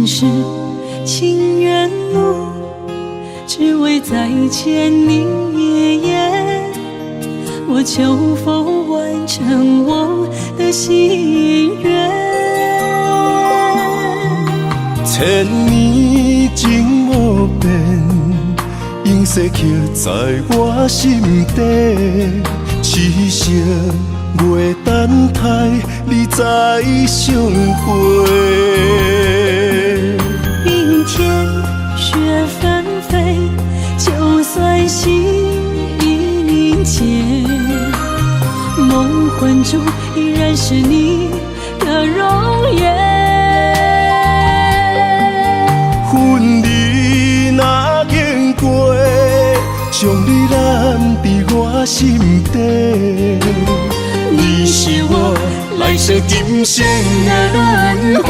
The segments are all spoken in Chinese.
世情缘路，只为再见你一眼。我求否完成我的心愿？千年情无变，永世刻在我心底。痴色袂等待，你再相陪。明天雪纷飞，就算心已凝结，梦魂中依然是你的容颜。婚礼若经过，将你揽在我心底。你是我来世今生的轮回，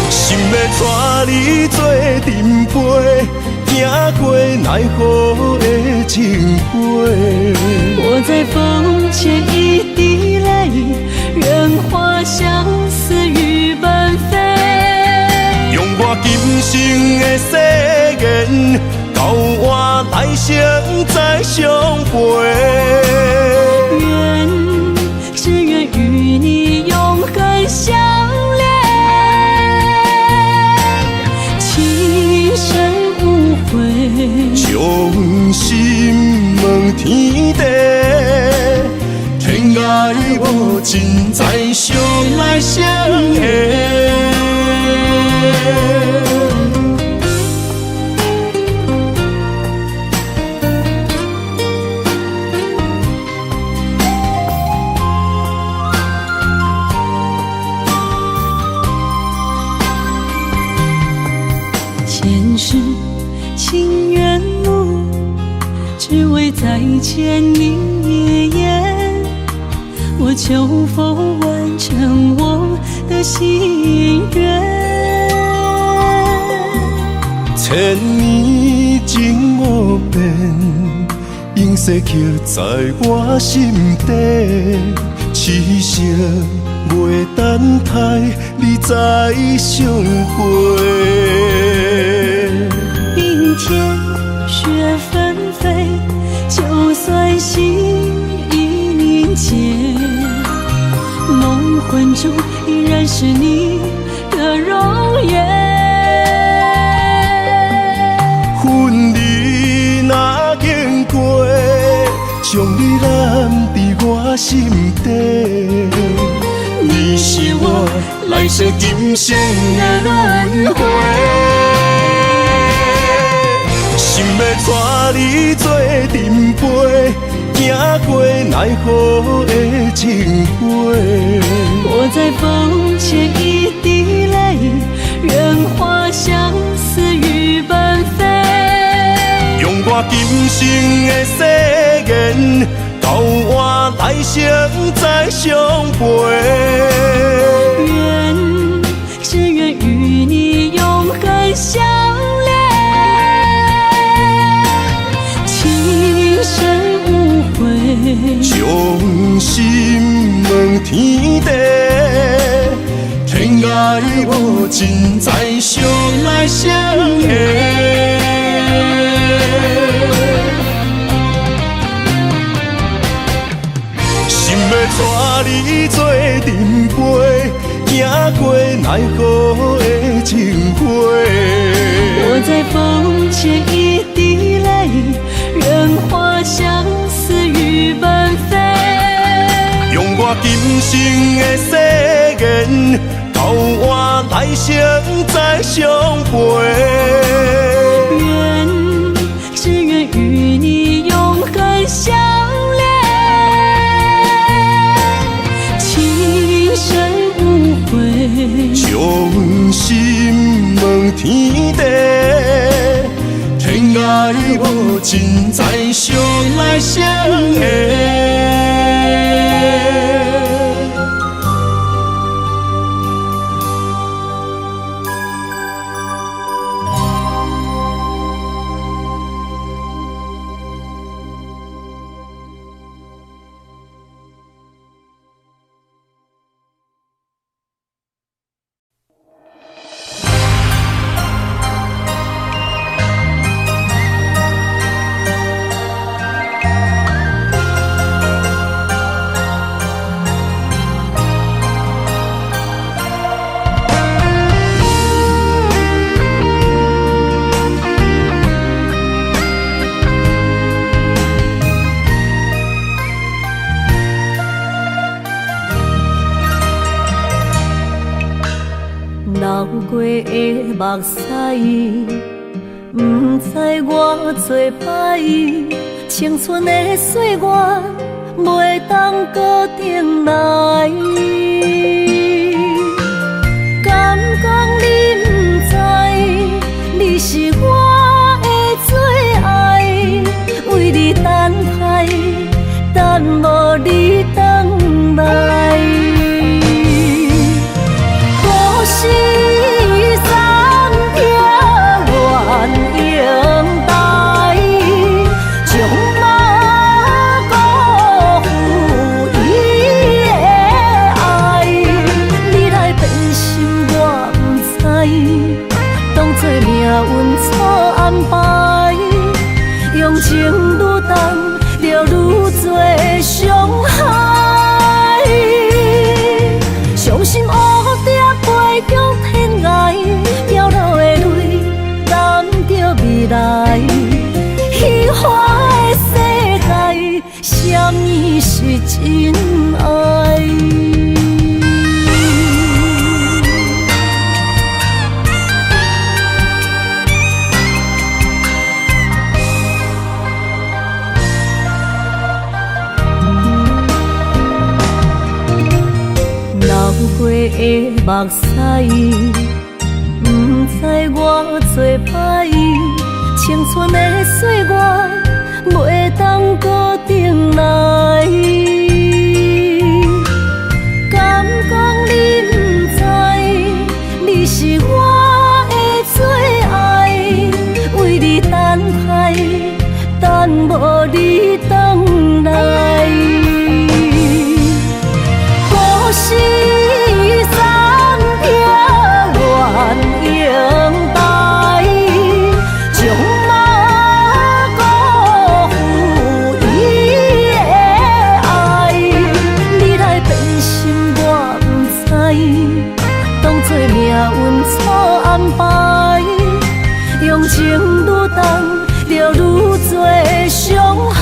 心要带你做阵陪，行过奈何的情杯。我在风前一滴泪，愿化相思雨奔飞。用我今生的誓言，交换来生再相陪。只愿与你永恒相恋，情深无悔，将心问天地，天涯无尽，再相来相会。前世情缘路，只为再见你一眼。我求否完成我的心愿？千年情无变，永世刻在我心底。痴色袂等待，你再相陪。明天雪纷飞，就算心已凝结，梦魂中依然是你的容颜。婚礼若经过，将你揽在我心底。你是我来世今生的轮回，心要带你做阵陪，行过奈何的情杯。我在风前一滴泪，愿化相思雨奔飞。用我今生的誓言，交换来生再相陪。只愿与你永恒相恋，情深无悔，将心问天地，天涯无尽，再相来相会。心要带你做阵陪，行过奈何的情杯。我在风前一滴泪，愿化相思雨奔飞。用我今生的誓言，交换来生再相陪。只愿与你永恒相恋，情深无悔，将心问天地，天涯无尽，再相来相会。流过的目屎，不知我做歹，青春的岁月袂当搁重来。敢讲你不知，你是我的最爱，为你等待，等无你回来。故事暂停，原应待，将马辜负伊的爱。你来变心，我不知，当作命运错安排，用情愈重，就愈多伤害。伤心乌蝶飞向天涯，飘落的泪等着未来。虚幻的世界，什么是真爱？过的目屎，不知我做歹，青春的岁月袂当搁重来。敢讲你不知，你是我的最爱，为你等待，等无你回来。故事暂停，原应待，将马辜负伊的爱。你来变心，我不知，当作命运错安排，用情愈重，就愈多伤害。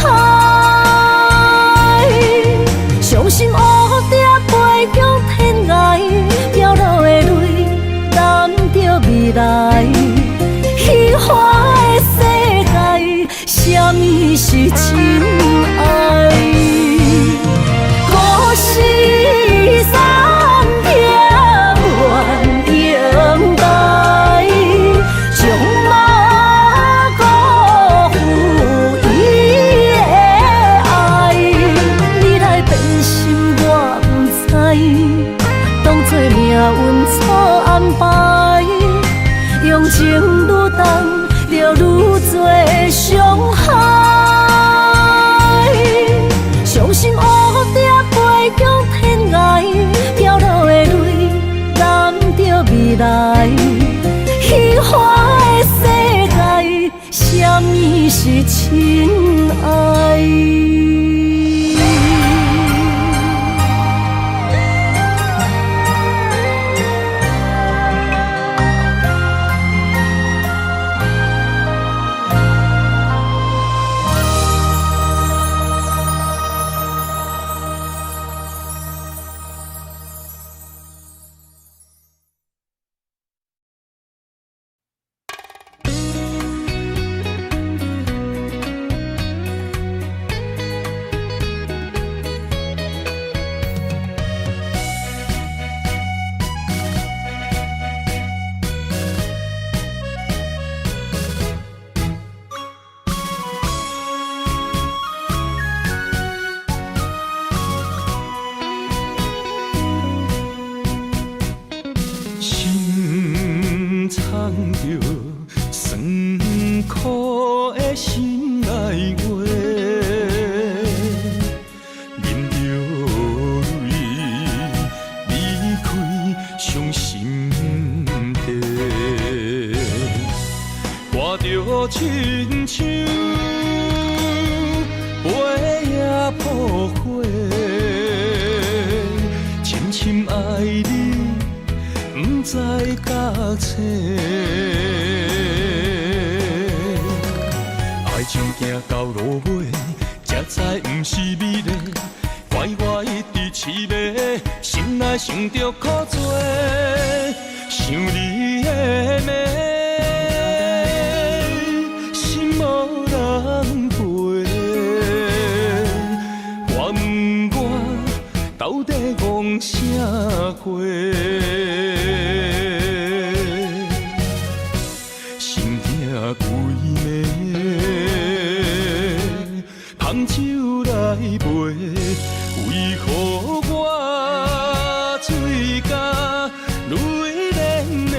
伤心乌蝶飞向天涯，飘落的泪等着未来。虚幻的世界，什么是真爱？故事暂停，原应待，将马辜负伊的爱。你来变心，我不知，当作命运错安排，用情愈重，就愈多伤害。伤心乌蝶飞向天涯，飘落的泪等着未来。虚幻的世界，什么是真爱？亲像飞也破火，深深爱你，不知觉醒。爱情行到落尾，才知不是美丽，怪我一直痴迷，心内想着苦做。想你的美，心无人陪。我问我到底戆啥货？心痛规暝，香酒来陪，为何我嘴角泪涟涟？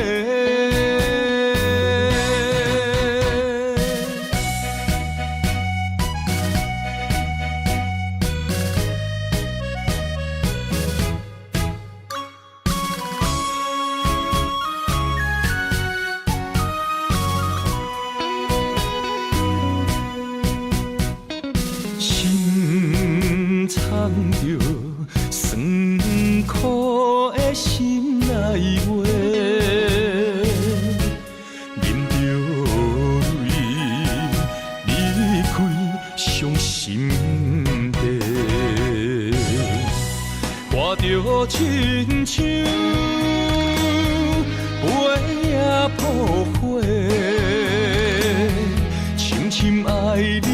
心藏着酸苦的心内话，忍着泪离开伤心地，看着亲像飞也破火，深深爱你。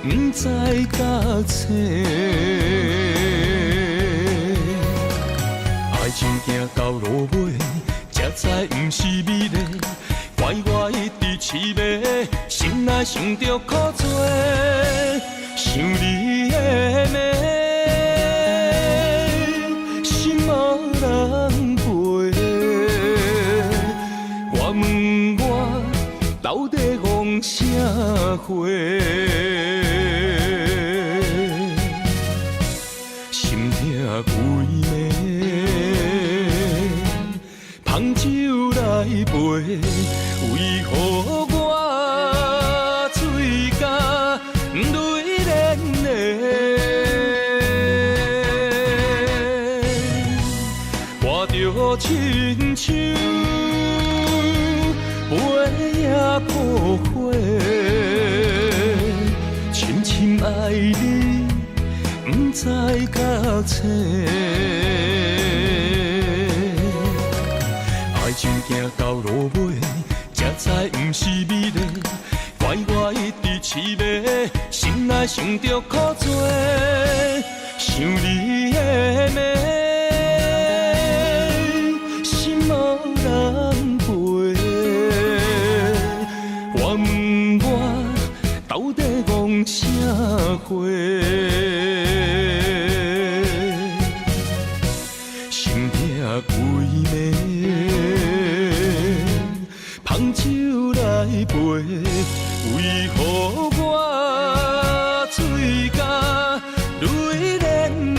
不知到青，爱情行到落尾，才知不是美丽。怪我一直痴迷，心内想着苦多，想你的美，心无人陪。我问我到底戆啥货？规暝，香酒来陪，为何我嘴角泪涟涟？看着亲像飞也破火，深深爱你。不知到青，爱情行到落尾，才知不是美丽。怪我一直痴迷，心内想着苦多，想你的美，心无人陪。我问我到底戆啥货？规暝，香酒来陪，为何我嘴角泪涟涟？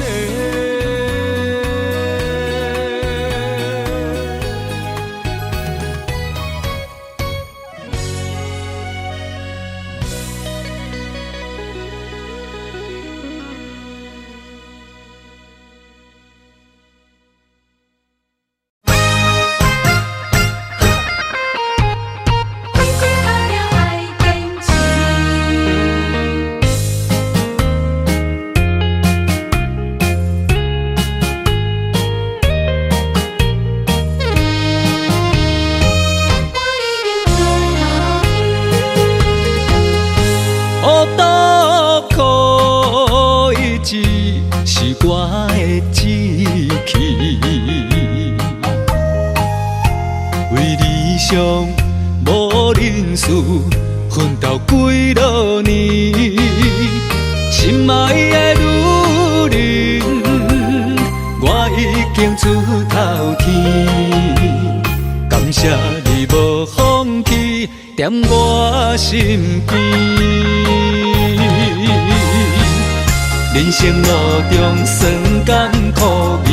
是我的志气，为理想无认输，奋斗几落年，心爱的女人，我已经出头天。感谢你无放弃，踮我身边。人生路中酸甘苦味，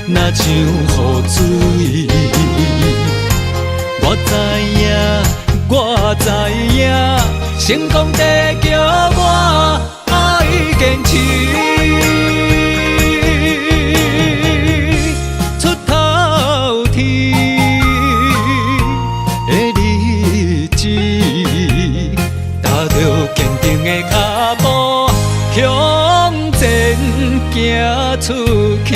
若像雨水。我知影，成功地叫我爱坚持。出头天的日子，踏着坚定的脚步。向前行出去。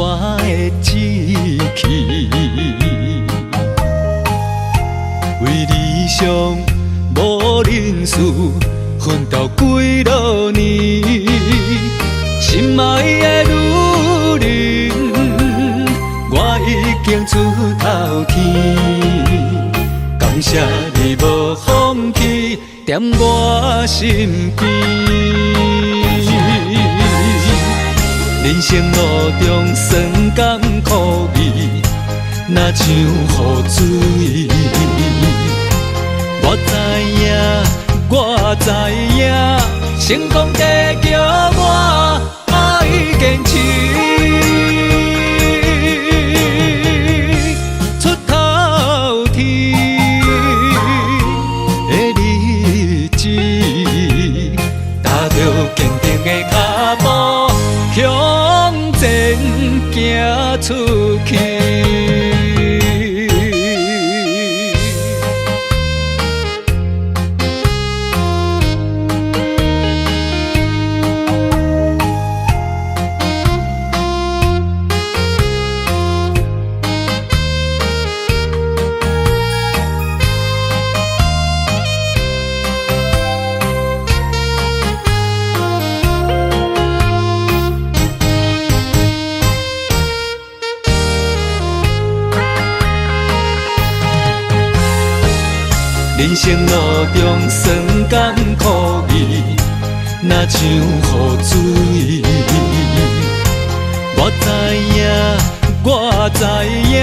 我的志气。为理想无认输，奋斗几落年，心爱的女人，我已经出头天。感谢你无放弃，踮我身边。人生路中酸甘苦味，若像雨水。我知影，我知影，成功地叫我爱坚持。出头天的日子，踏着坚定的脚步，向前行出去。人生路中酸甘苦味，若像雨水。我知影，我知影，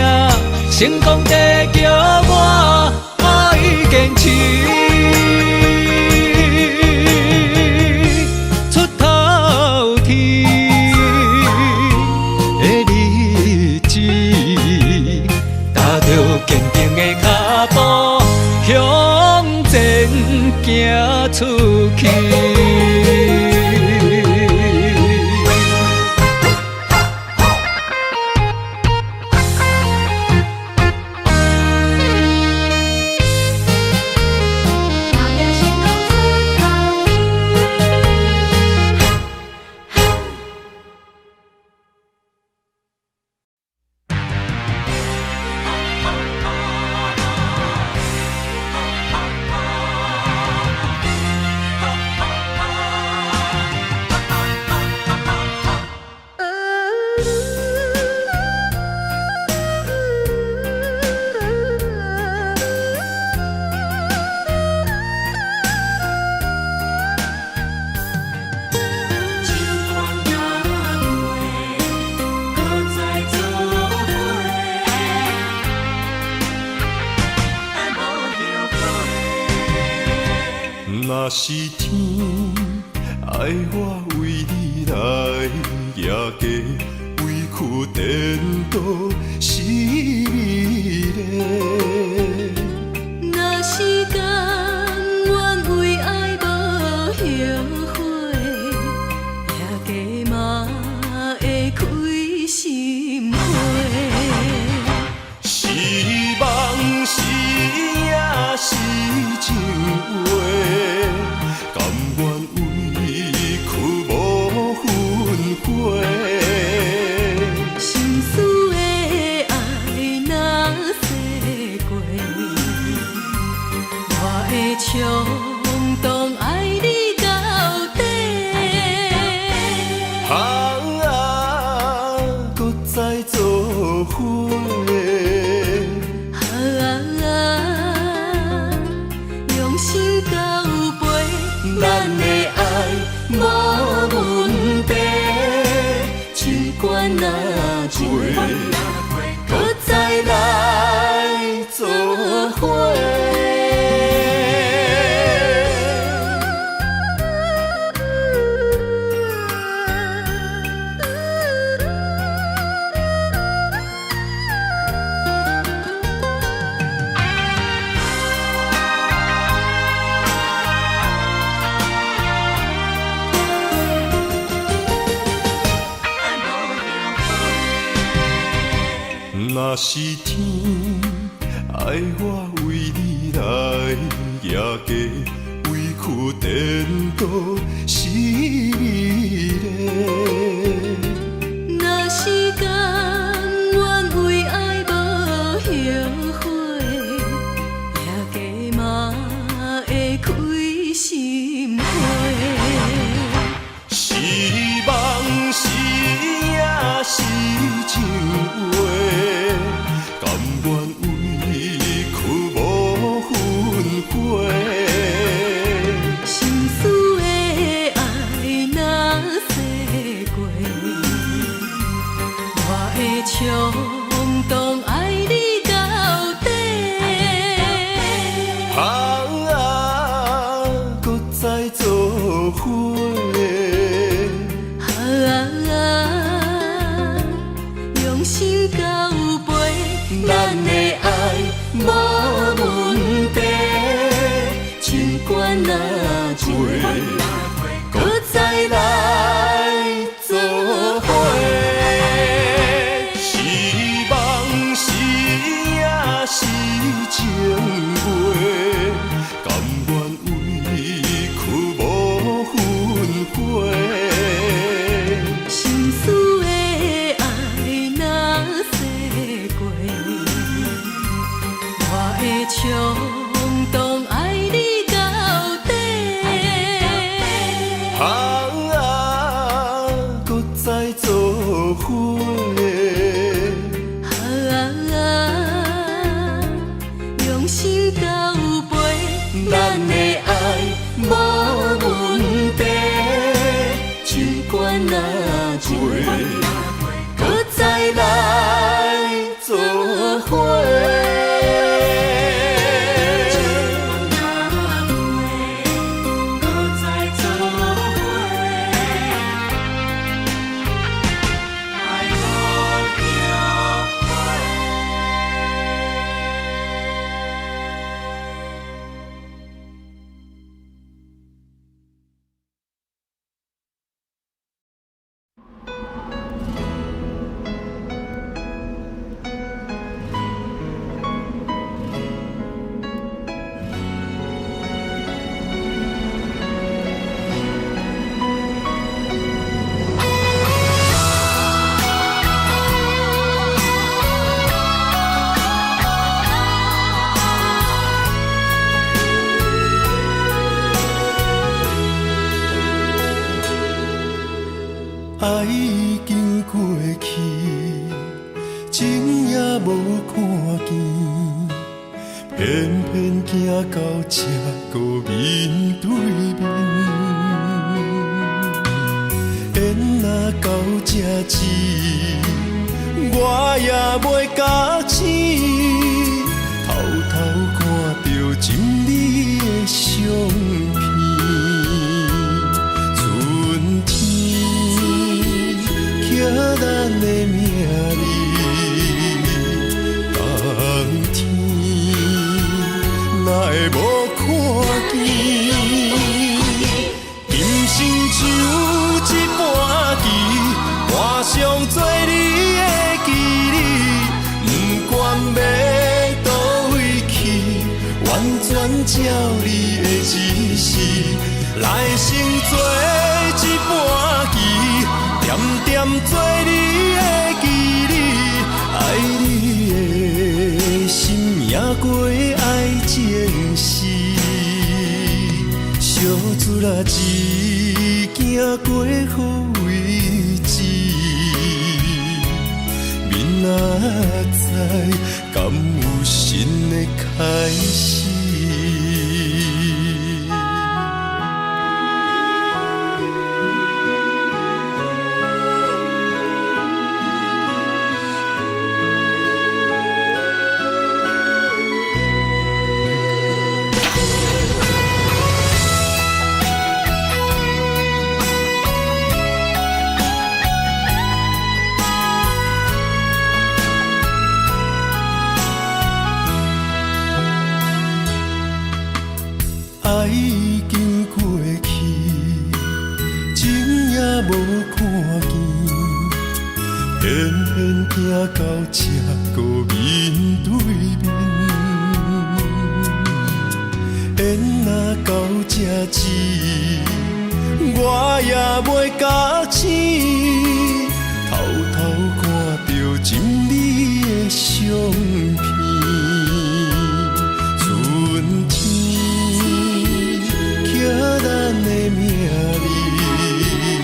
成功地叫我爱坚持。出头天的日子，踏着坚定的脚步，向前行出去。若是天爱我为你来夜家，委屈颠倒是你嘞。若是甘愿为爱无后悔，夜家嘛会开心花。是梦是也是情话。冲动爱你到底，搁再做伙，用心交陪，咱的爱无问题，尽管若过，搁再来做伙。若是天爱我为你来夜家，委屈颠倒是你嘞。若是甘是梦是也是情话，甘愿为去无分花。心思的爱若逝过，我会冲动爱你到底。搁再做伙。用心交陪，咱的爱无问题。尽管若醉，搁再来做伙。是梦是也是情话，甘愿为去无分花。心思的爱若逝过，我会冲动爱你到底。搁再做伙。用心交陪，咱的爱无问题。尽管若醉，搁再来做伙。爱已经过去，情也无看见，偏偏行到这个面对面。缘若到这时，我也袂假醒，偷偷看到心里的相片。咱的名字，当天哪会无看见？今生只有一盘棋，换上做你的记忆，不管要倒位去，完全照你的指示，来生做一盘棋。点点做你的记忆，爱你的心也过爱情事，小船啊一行过好位置，明仔载敢有新的开始？爱已经过去，情也无看见，偏偏行到这个面对面。缘若到这时，我也袂假醒，偷偷看到心里的相片。春天刻咱的名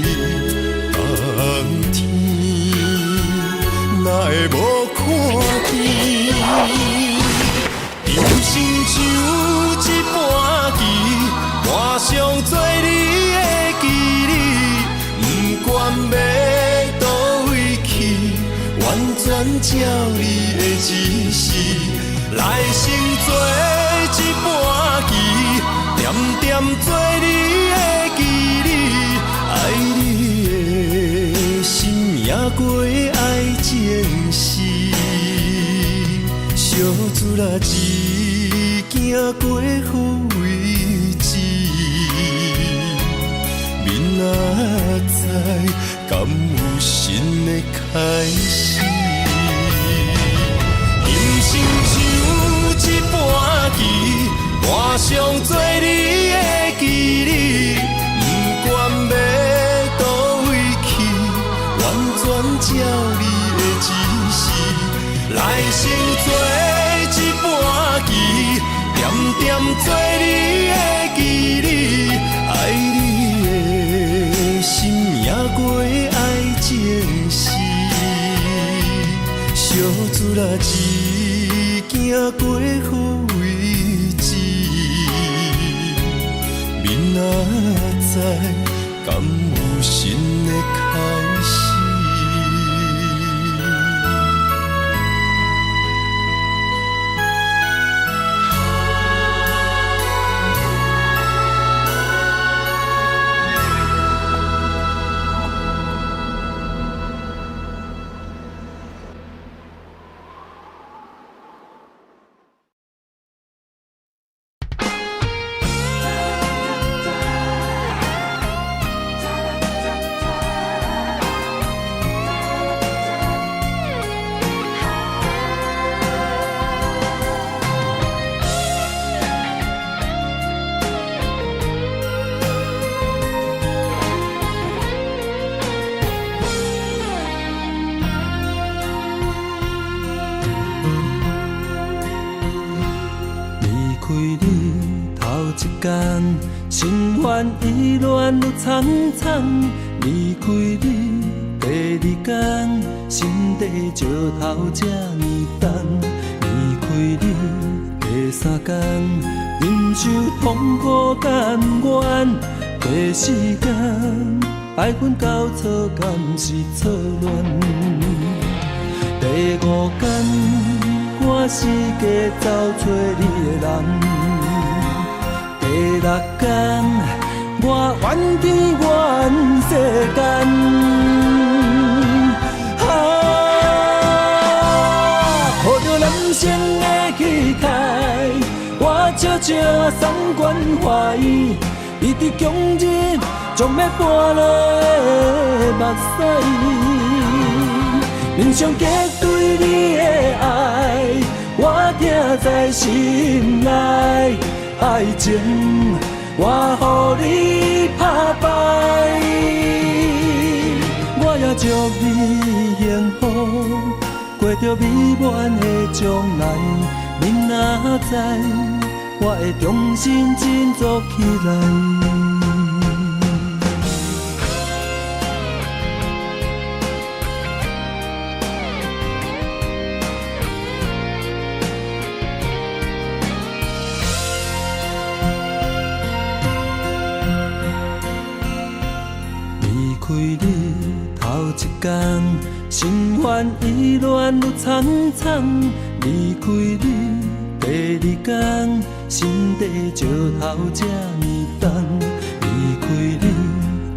字，全照你的指示，来生做一盘棋，点点做你的记忆，爱你的心命过爱情诗，小珠啦一行过好位置，明仔载敢有新的开始？人生像一盘棋，换上做你的记忆，不管要倒位去，完全照你的指示，来生做一盘棋，点点做你的记忆，爱你的心命过爱情诗，小珠啦一行过好位置，明仔载敢有新的开始？心烦意乱愈苍苍，离开你第二天，心底石头这呢重。离开你第三天，忍受痛苦甘愿。第四天，爱恨交错，敢是错乱？第五天，我是假走找你的人。第六天，我怨天怨世间，抱着人生的气概，我悄悄送关怀，伊伫强日将要搬落目屎，面上结对你的爱，我听在心内。爱情，我予你打败，我也祝你幸福，过着美满的将来。明仔载，我会重新振作起来。心烦意乱愈苍苍，离开你第二天，心底石头这呢重。离开你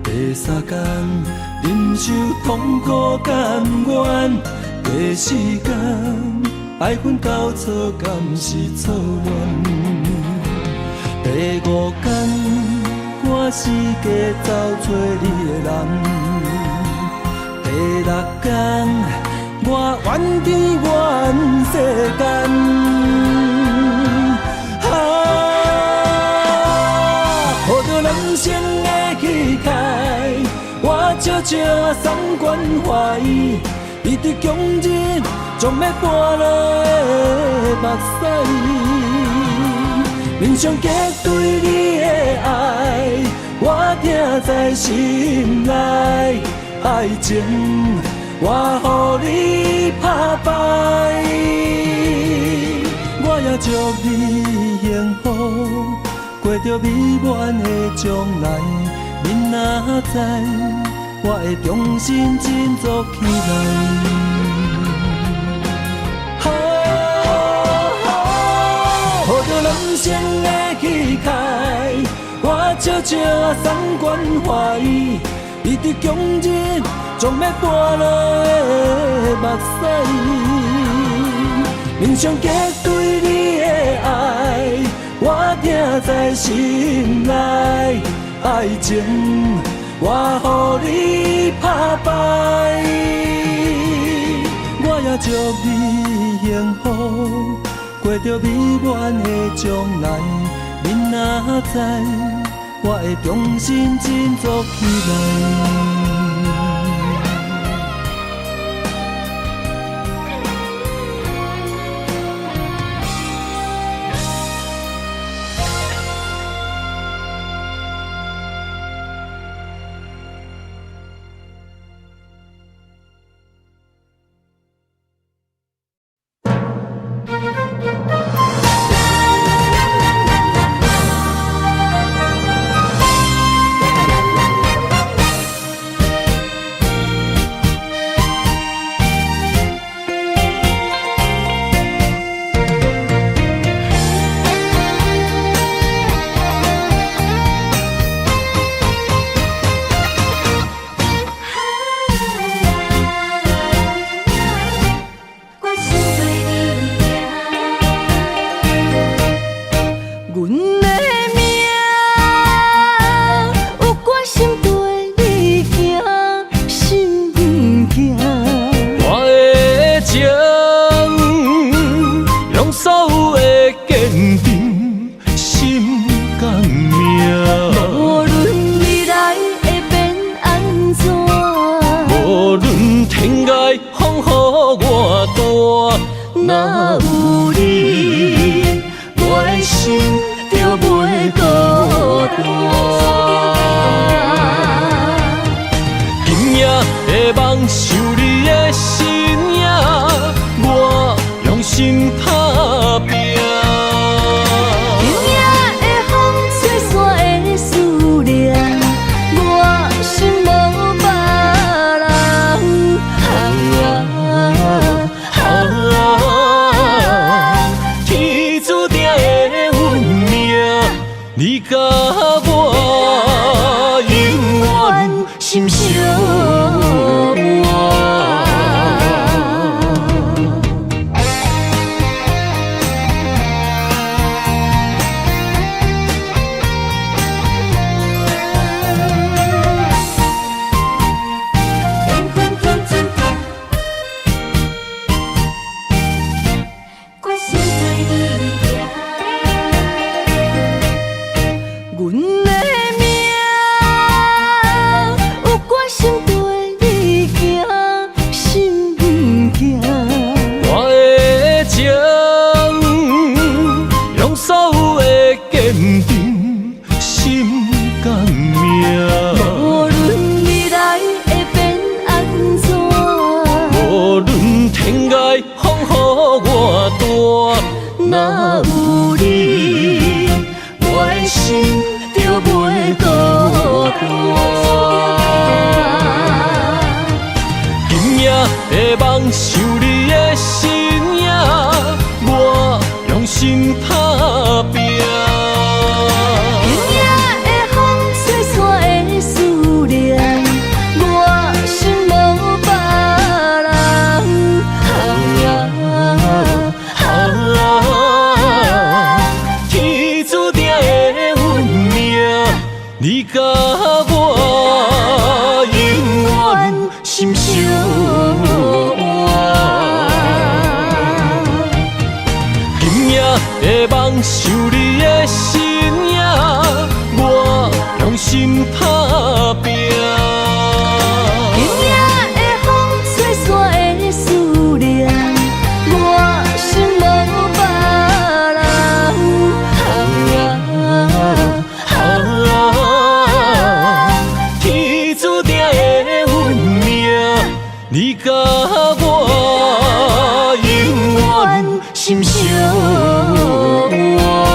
第三天，忍受痛苦甘愿。第四天，爱恨交错，敢是错乱？第五天，我是假走找你的人。第六天，我怨天怨世间，抱着人生的气概，我悄悄送关怀，伊伫强日将要搬落目屎，面上结对你的爱，我听在心内。爱情，我予你打败，我也祝你幸福，过着美满的将来。明仔载，我会重新振作起来。生的气概，我悄悄送关怀，伊伫强日将要跋落的目屎，面上结对你的爱，我听在心内，爱情我予你打败，我也祝你幸福，过着美满的将来。恁若知，我会重新振作起来。若有你，我的心就袂孤单。今夜的梦想你的身影，我用心打拼。今夜的风吹散的思念，我心无别人。天注定的运命，你甲我永远心相依。若有你，我的心就袂孤单。今夜的梦想你的身影，我用心打拼。今夜的风吹散的思念，我心无别人。天注定的运命，你甲我永远心相依。今夜的梦想你的身影，我用心打拼。今夜的风吹散的思念，我心无别人。天注定的运命，你甲我永远心相依。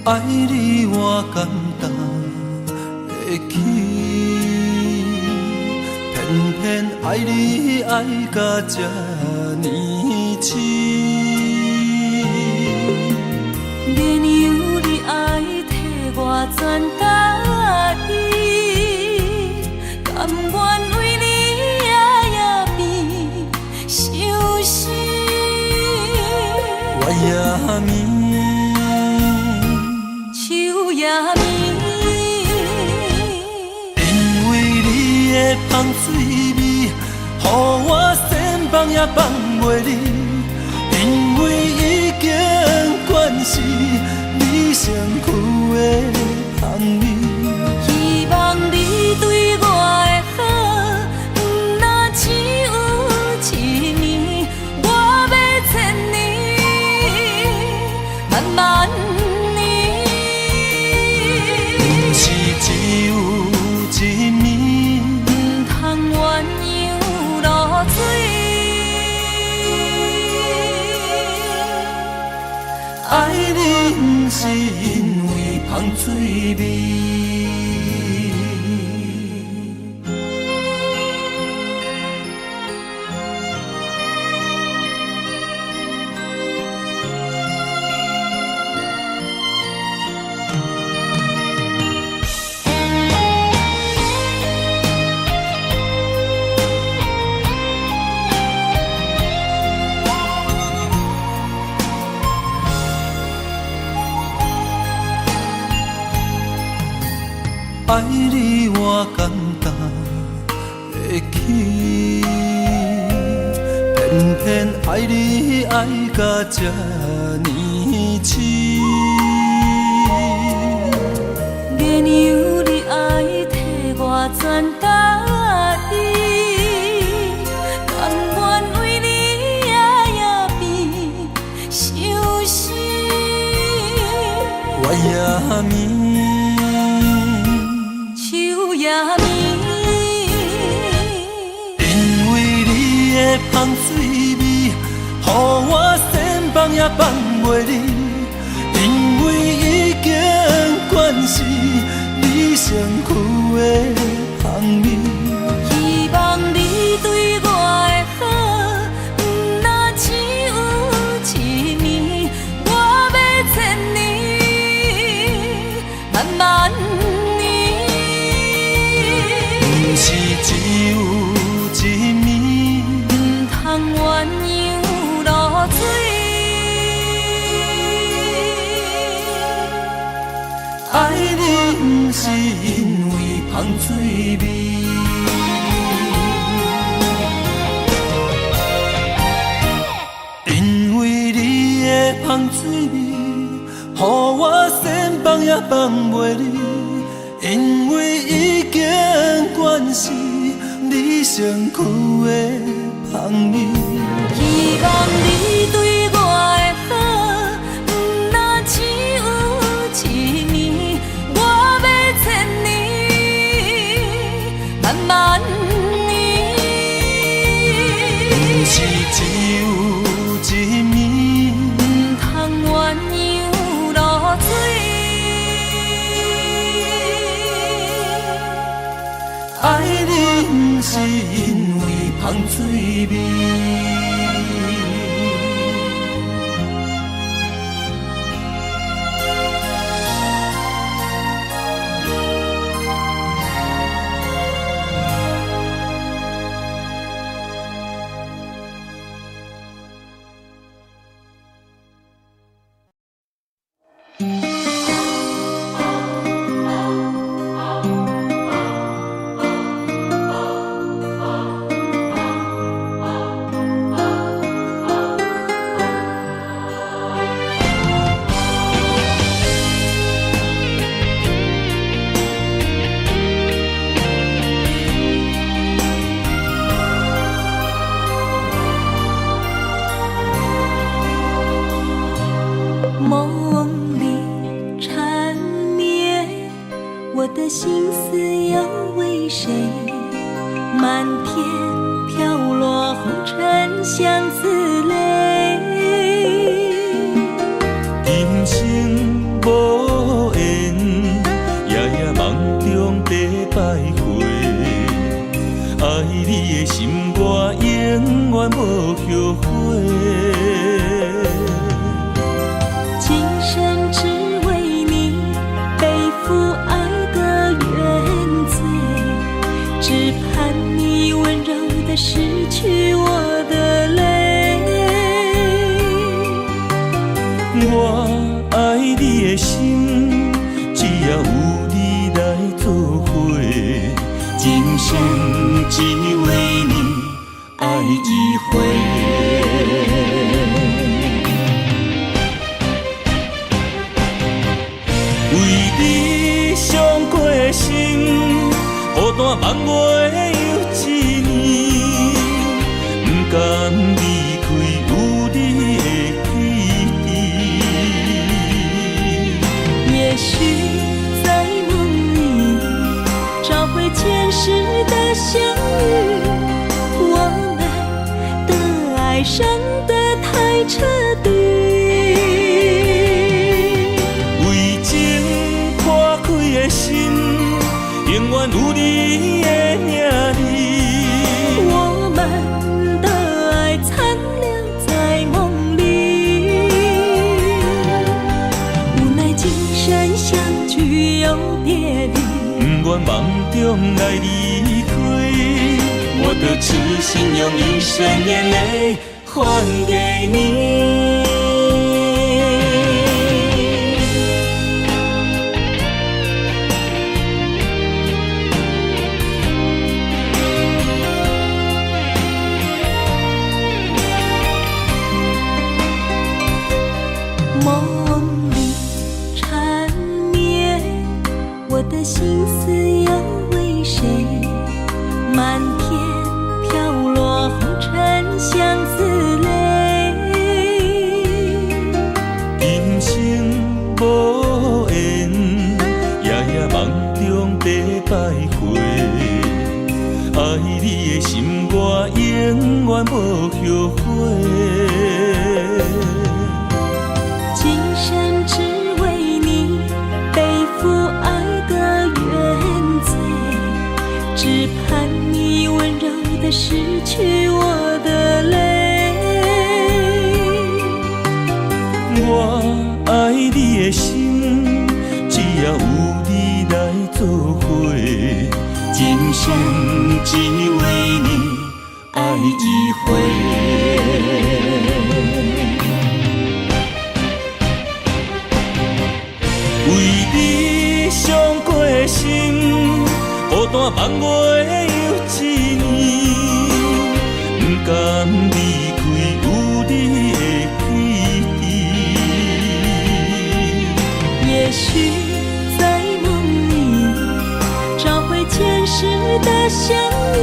爱你我简单会起，偏偏爱你爱到这呢深。免由你爱替我全答应，甘愿为你夜眠伤心。我也眠，手也眠，因为你的香水味，予我先放也放袂离。因为已经惯是你身躯的香味，希望你对我的好，不那只有一年，我要千年，慢慢年。不是只有一暝，不通鸳鸯落水。爱你不是因为香水味。爱你我简单会起，偏偏爱你爱到这呢深。免由你爱替我全答应，甘愿为你夜眠伤心。我也眠。也眠，因为你的香水味，予我先放也放袂离。因为已经惯是你身躯的香味，希望你对我的好，不那只有一年，我要千年，慢慢。不是只有一暝，不通鸳鸯落水。爱你不是因为香水味，因为你的香水味，予我先放也放袂离。因为已经惯是你身躯的香味，希望你对我的好，不那只有一年，我要千年，慢慢年。不是只有一暝，不通鸳鸯落水。爱你不是因为香水味。我爱你的心，只要有你来作伙，今生只为你爱一回。为你伤过的心，孤单万月又一年，不甘离开有你的起点。也许在梦里找回前世的相遇，我们的爱伤得太彻底。为情破开的心，永远有你的名字。我们的爱残留在梦里，无奈今生相聚又别离，不愿梦中来离开，我的痴心用一生眼泪还给你。梦里缠绵，我的心思又为谁？漫天飘落红尘相思泪。今生无缘，夜夜梦中在徘徊。爱你的心，我永远无后悔。今生只为你背负爱的原罪，只盼你温柔地拭去我的泪。我爱你的心，只要有你来作伙，今生只为你爱一回。为你伤过的心，孤单万月又一年，不甘离开有你的起点。也许在梦里找回前世的相遇，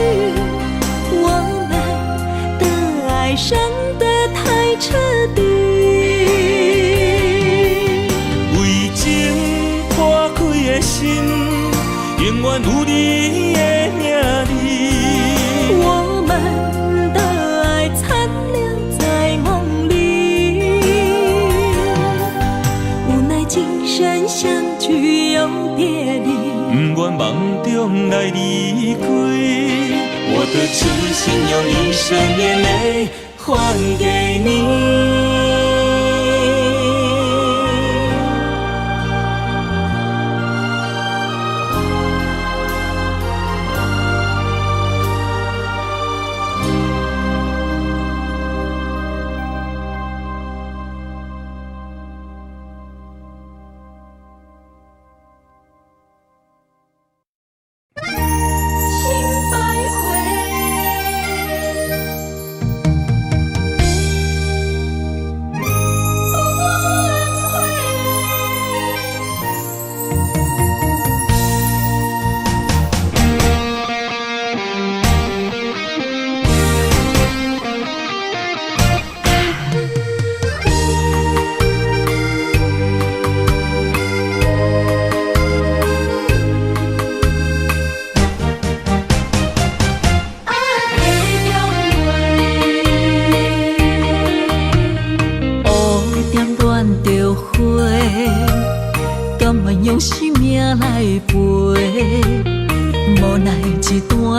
我们的爱伤得太彻底。为情破开的心，永远有你的名字。我们的爱残留在梦里，无奈今生相聚又别离，不愿梦中来离开，我的痴心用一生眼泪还给你。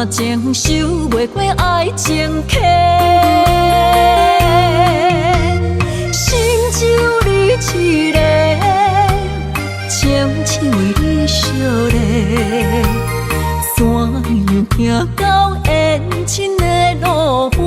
情受袂过爱情客，心只有你一个，情只为你烧热，山羊行到缘亲的路尾。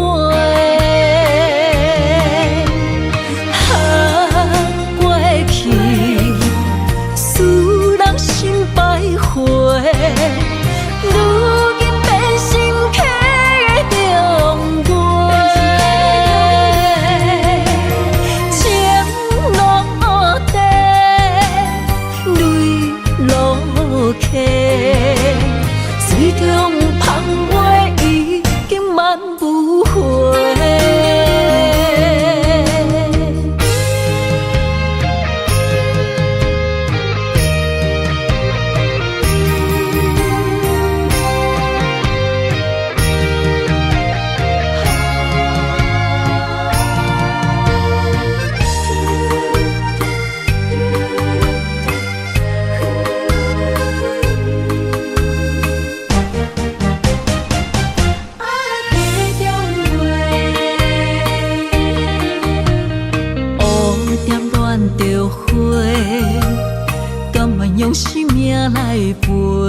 用生命来陪。无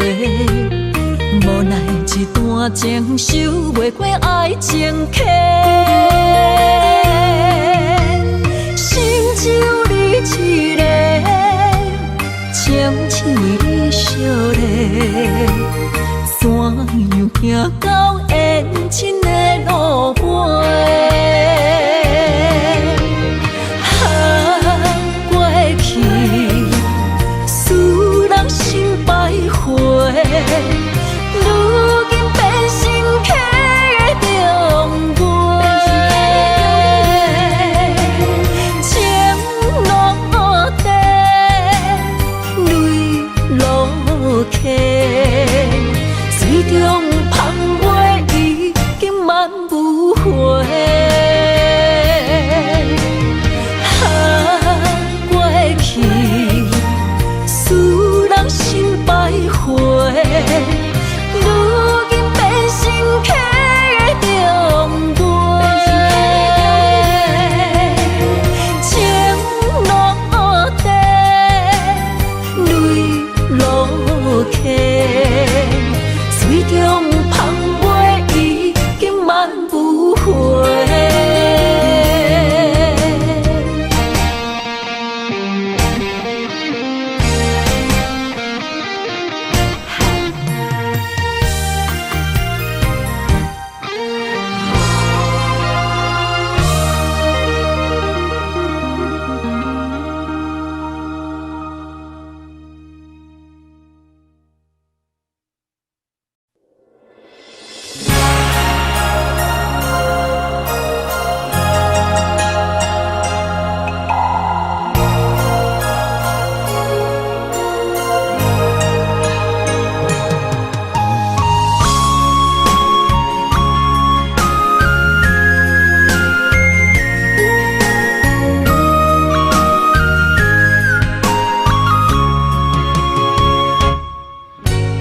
奈一段情守袂过爱情客，心只有你一个，情只为你惜礼，怎样行到缘尽的路尾？过去使人心百回。如今变成客的重陪，情落地，泪落溪，水中芳袂已经满不回。过去使人心百回。如今变成客的重陪，情落地，泪落溪，水中芳袂已经满不回。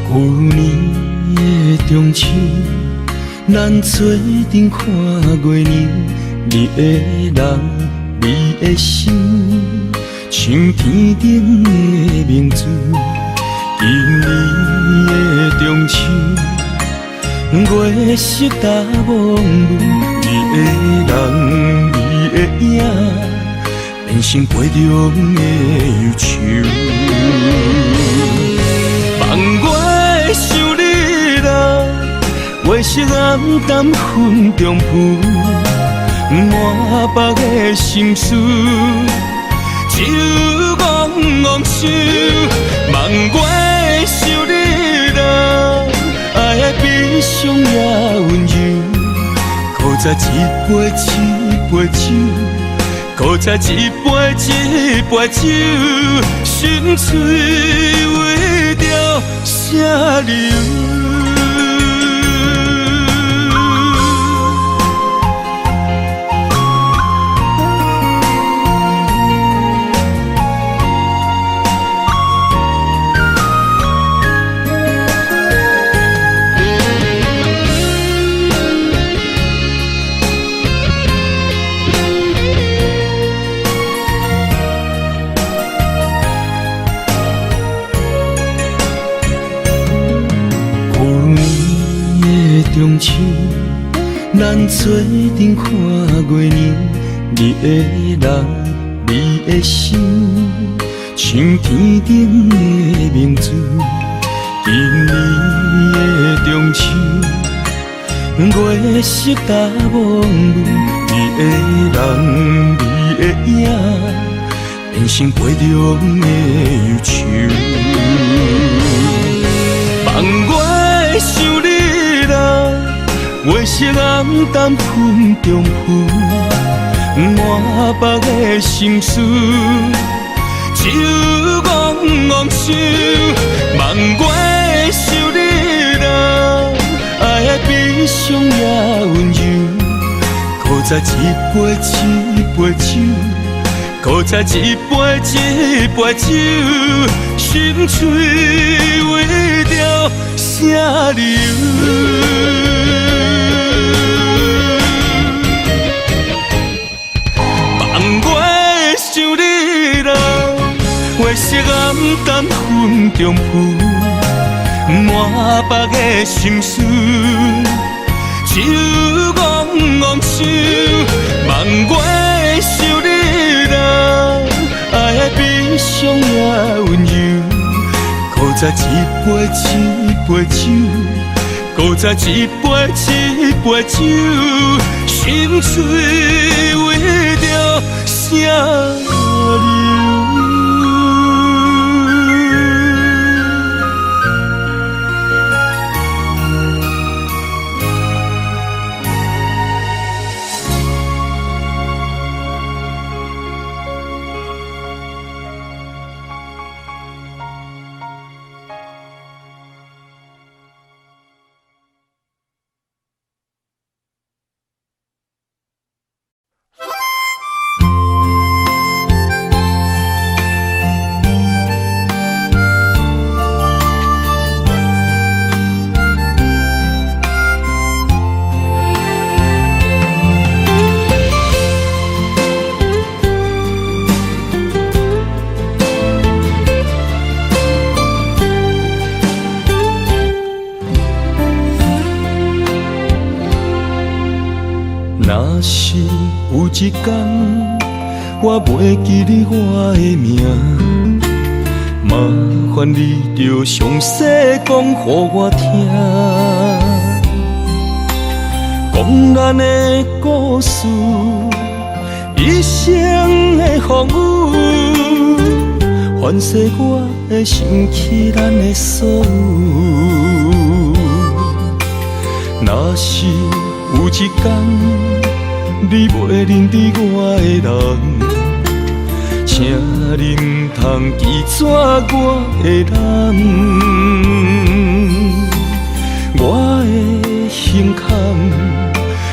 旧年的中秋，咱做阵看月亮，你的人，你的心，像天顶的明珠。今年的中秋，月色大蒙雾，你的人，你的影，变成杯中的忧愁。望我想你来，月色暗淡云中浮，满腹的心事，只有怣想。望我想你来，爱的悲伤也温柔，搁再一杯一杯酒，搁再一杯一杯酒，心碎为着啥流？中秋，咱做阵看月亮，你的人，你的心，像天顶的明珠。今年的中秋，月色大蒙雾，你的人，你的影，变成杯中的忧愁。望我想你来，月色暗淡云中浮，满腹的心事，只有怣想。望我想你来，爱的悲伤也温柔，搁再一杯一杯酒，搁再一杯一杯酒，心碎为着啥流？月色暗淡云中浮，满腹的心事，酒怣怣想，望月想你人，爱的悲伤也温柔，搁再一杯一杯酒，搁再一杯一杯酒，心碎为着啥流？若是有一天我袂记你我的名，麻烦你着详细讲予我听，讲咱的故事，一生的风雨，反噬我的想起咱的所有。若是有一天，你袂认得我的人，请你唔通记住我的难。我的心坎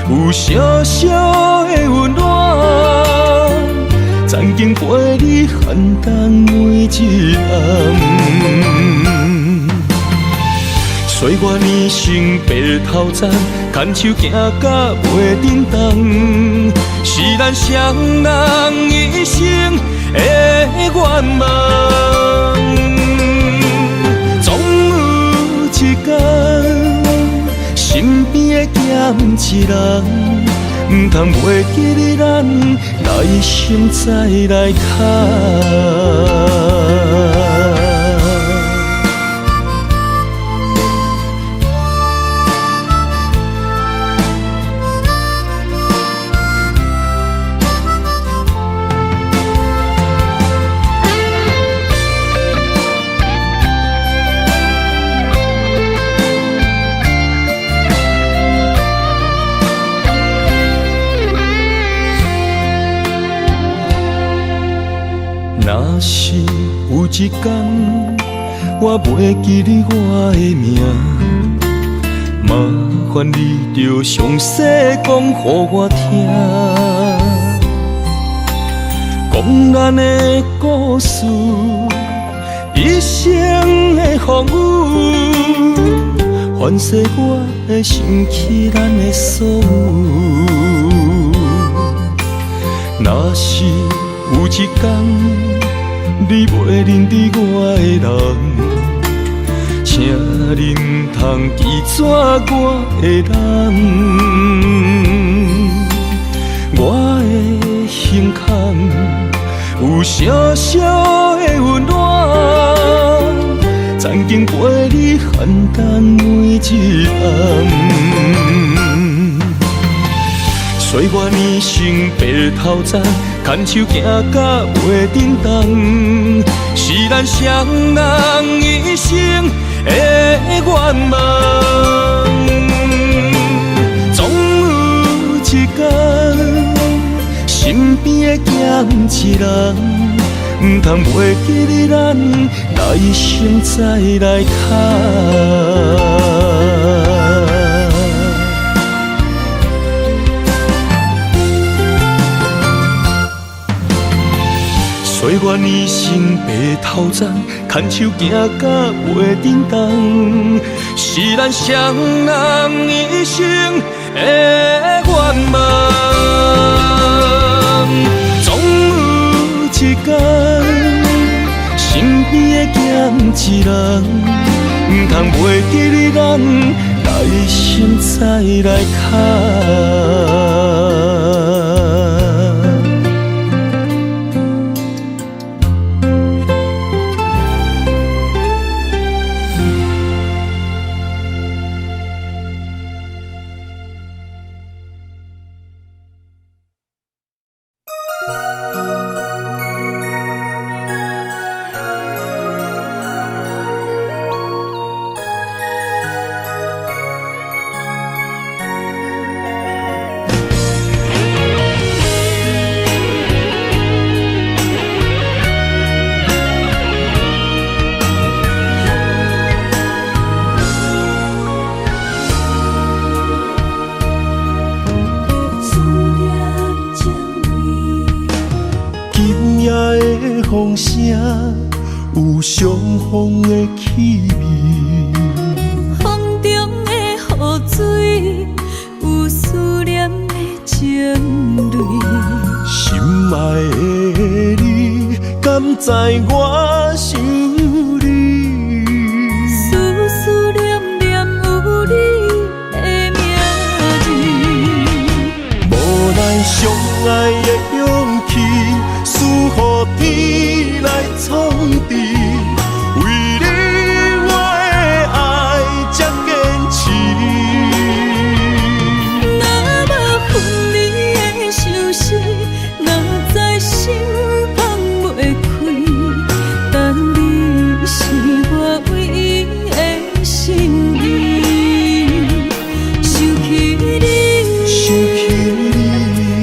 有小小的温暖，曾经陪你寒冬每一暗。岁月年成白头鬃，牵手行到袂振动，是咱双人一生的愿望。总有一天，身边的欠一人，唔通袂记你咱来生再来谈。若是有一天我袂记你我的名，麻烦你着详细讲予我听，讲咱的故事，一生的风雨，反噬我的想起咱的所有。若是有一天，你袂认得我的人，请你唔通记住我的难。我的心坎有小小的温暖，曾经陪你寒冬每一暗。岁月年成白头鬃，牵手行到袂振动，是咱双人一生的愿望。总有一天，身边的欠一人，唔通袂记你咱来生再来谈。岁月年成白头鬃，牵手行到袂振动，是咱双人一生的愿望。总有一天，身边的嫌弃人，唔通袂记你咱来生再来看。风声有相逢的气味，风中的雨水有思念的情泪。心爱的你，敢知我想你？思念念有你的名字，无咱相爱的勇气，赐予天来创治。为你我的爱才坚持。若无分离的相思，哪知心放袂开。但你是我唯一的心意，想起你，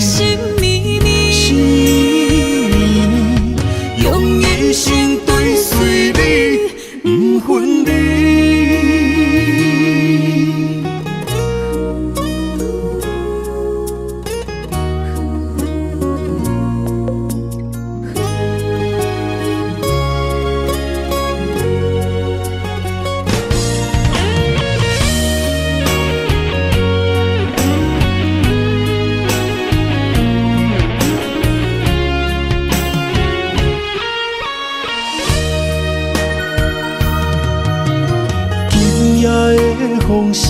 心绵绵，用一生追随你，不分离。风声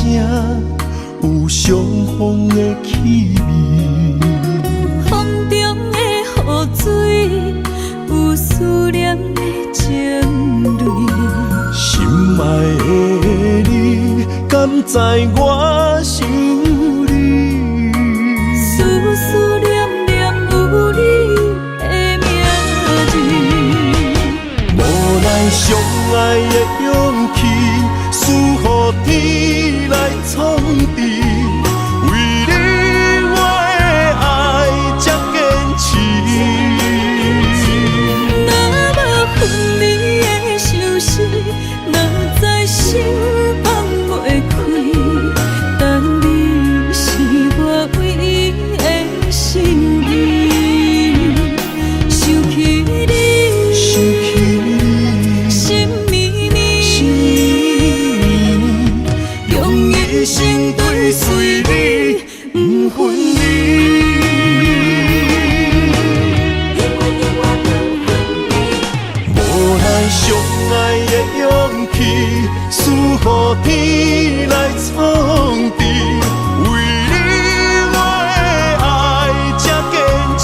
有相逢的气味，风中的雨水有思念的情泪。心爱的你，敢知我想你？思念念有你的名字，无咱相爱的勇气，赐予天来创治。为你我的爱才坚持。若无分离的相思，哪知心放袂开。但你是我唯一的心意，想起你，心绵绵，用一生追随你，不分离。无咱相爱的勇气，赐予天来创治。为你我的爱才坚持。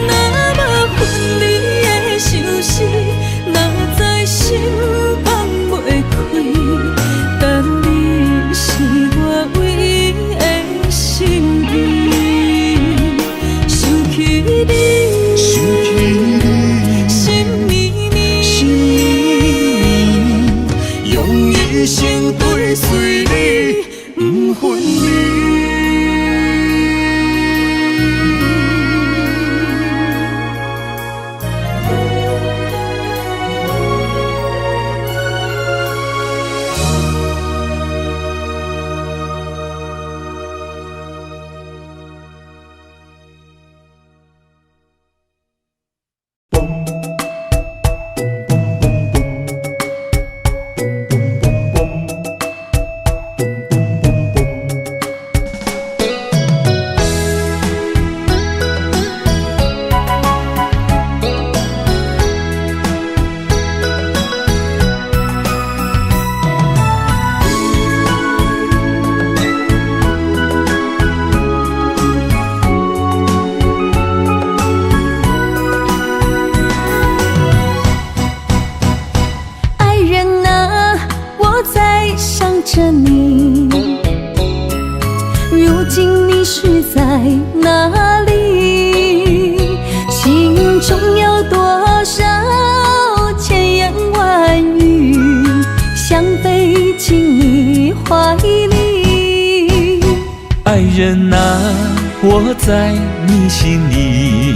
若无分离的相思，哪知心放袂开。但你是我唯一的心意，想起你，心绵绵，用一生追随怀里。爱人啊，我在你心里，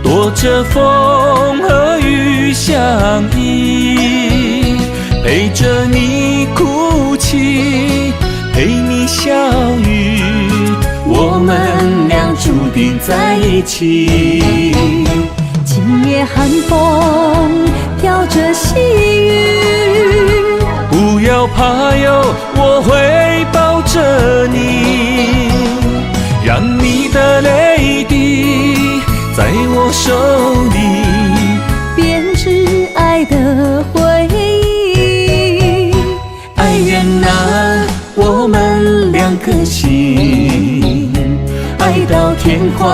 躲着风和雨相依，陪着你哭泣，陪你笑语，我们俩注定在一起。今夜寒风飘着细雨，不要怕哟，我会抱着你，让你的泪滴在我手里编织爱的回忆。爱人啊，我们两颗心，爱到天荒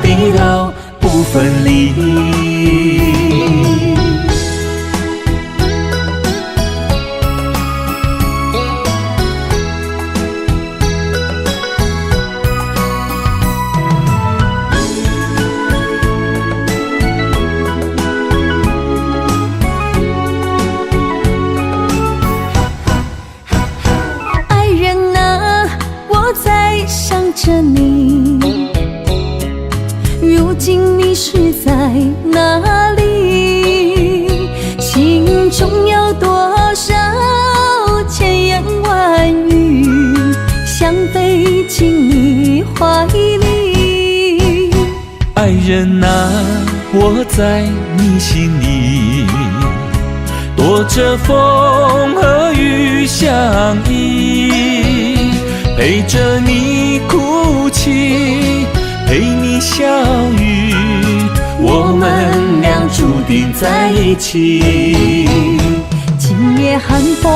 地老不分离。爱人啊，我在想着你，如今你是在哪里？心中有多少千言万语，想飞进你怀里。爱人啊，我在你心里，躲着风和雨相依，陪着你哭泣，陪你笑语，我们俩注定在一起。今夜寒风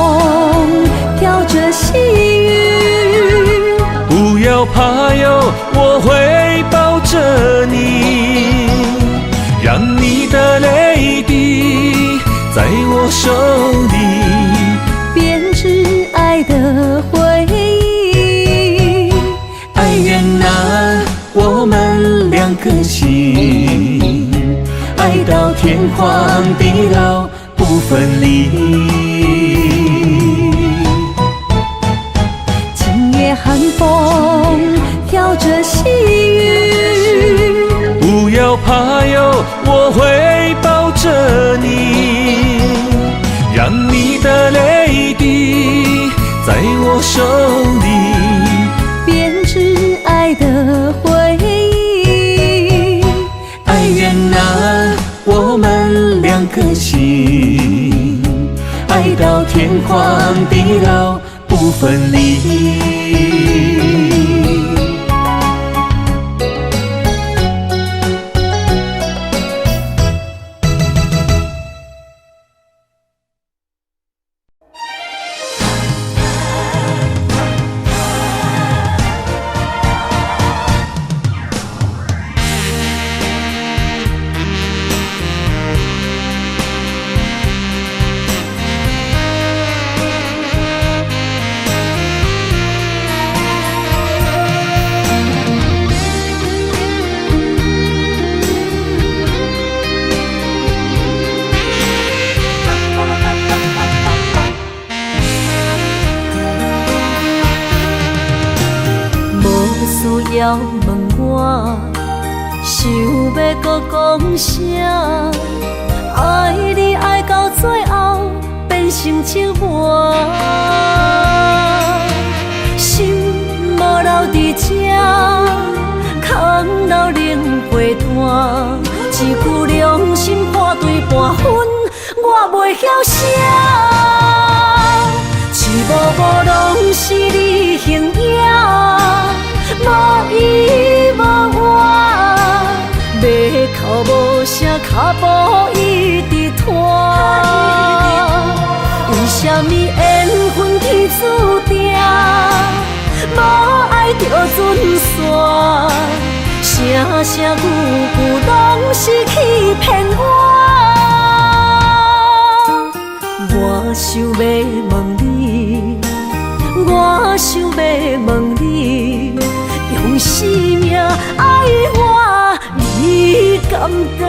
飘着细雨，不要怕哟，我会抱着你，让你的泪滴在我手里编织爱的回忆。爱人啊，我们两颗心，爱到天荒地老不分离。今夜寒风飘着细雨，不要怕哟，我会抱着你，让你的泪滴在我手里编织爱的回忆。爱人啊，我们两颗心，爱到天荒地老不分离。需要问我，想要搁讲啥？爱你爱到最后变成寂寞，心无留伫这，空留冷陪伴。一句良心半对半分，我袂晓写。一幕幕拢是你形影。无依无我，要哭无声，脚步一直拖。为什么缘分天注定，无爱就准线？声声句句拢是欺骗我。我想要问你，我想要问你。用生命爱我，你敢当？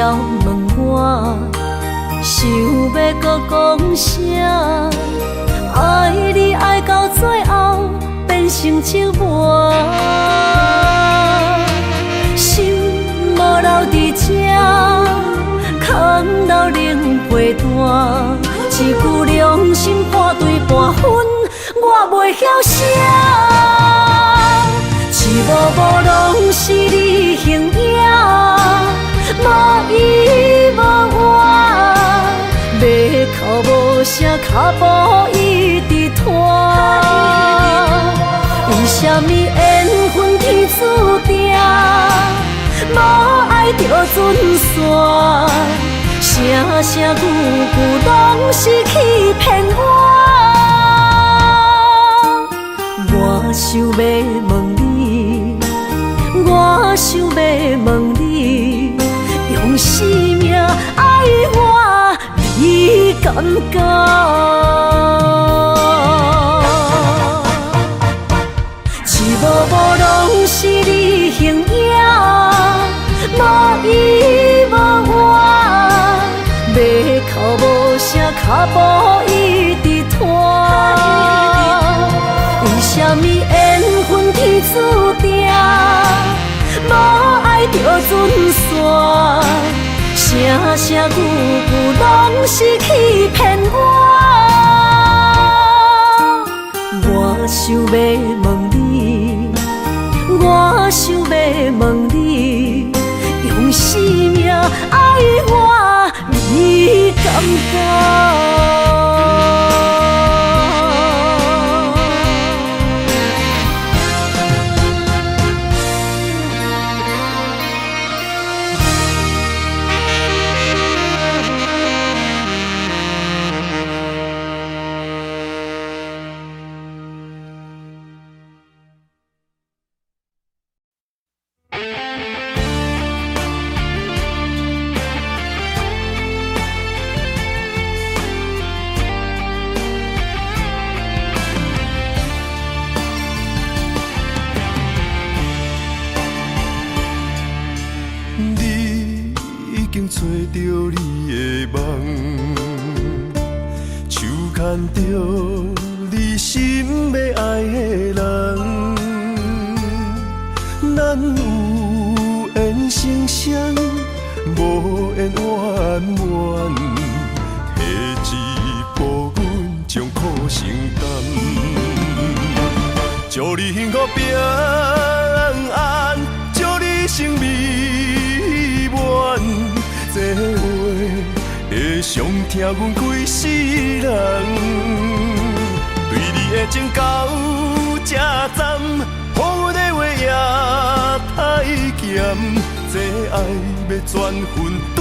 了问我，想要搁讲啥？爱你爱到最后变成寂寞，心无留伫这，空留冷陪伴。一句良心半对半分，我袂晓写。一幕幕拢是你形影，无依无我，要哭无声，脚步一直拖。为什么缘分天注定，无爱就准线？声声句句拢是欺骗我。我想要问你，我想要问你，用生命爱我，你敢讲？一幕幕拢是你形影，无依无我。要哭无声，脚步一直拖。为什么缘分天注定，无爱就准线？声声句句拢是欺骗我。我想要问你，我想要问你，用生命爱我，你敢讲？找着你的梦，手牵着你心要爱的人，咱有缘成双，无缘圆满，提一步阮将苦承担，祝你幸福平安，祝你生美满。这话会伤疼阮规世人，对你的情到这站，好阮的话也太咸，这爱要转分对